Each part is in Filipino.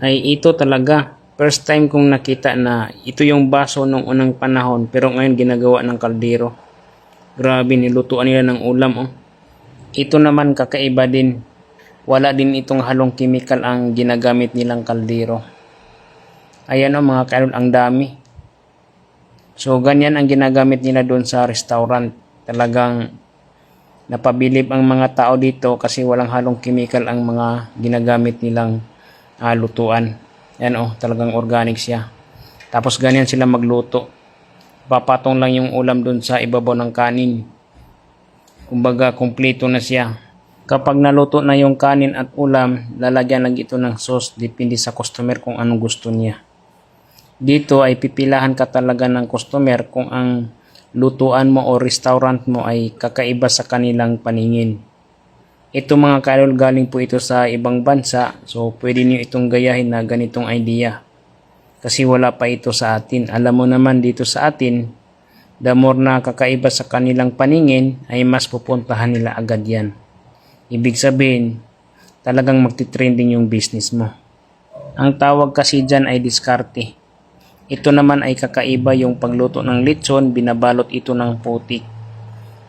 ay ito talaga. First time kong nakita na ito yung baso nung unang panahon pero ngayon ginagawa ng kaldero. Grabe, nilutuan nila ng ulam oh. Ito naman kakaiba din. Wala din itong halong chemical ang ginagamit nilang kaldero. Ayan oh mga kaidol, ang dami. So ganyan ang ginagamit nila doon sa restaurant. Talagang napabilib ang mga tao dito kasi walang halong chemical ang mga ginagamit nilang lutuan. Yan oh, talagang organic siya. Tapos ganyan sila magluto. Papatong lang yung ulam doon sa ibabaw ng kanin. Kumbaga kumpleto na siya. Kapag naluto na yung kanin at ulam, lalagyan lang ito ng sauce. Depende sa customer kung anong gusto niya. Dito ay pipilahan ka talaga ng customer kung ang lutuan mo o restaurant mo ay kakaiba sa kanilang paningin. Ito mga kaidol, galing po ito sa ibang bansa. So pwede niyo itong gayahin na ganitong idea. Kasi wala pa ito sa atin. Alam mo naman dito sa atin, the more na kakaiba sa kanilang paningin, ay mas pupuntahan nila agad yan. Ibig sabihin, talagang magti-trending yung business mo. Ang tawag kasi dyan ay diskarte. Ito naman ay kakaiba yung pagluto ng lechon, binabalot ito ng putik.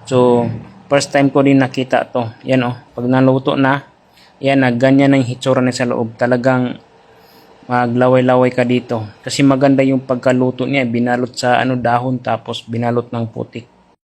So, first time ko din nakita to. Yan oh, pag naluto na, yan na, ganyan ang hitsura na sa loob. Talagang maglaway-laway ka dito. Kasi maganda yung pagkaluto niya, binalot sa dahon tapos binalot ng putik.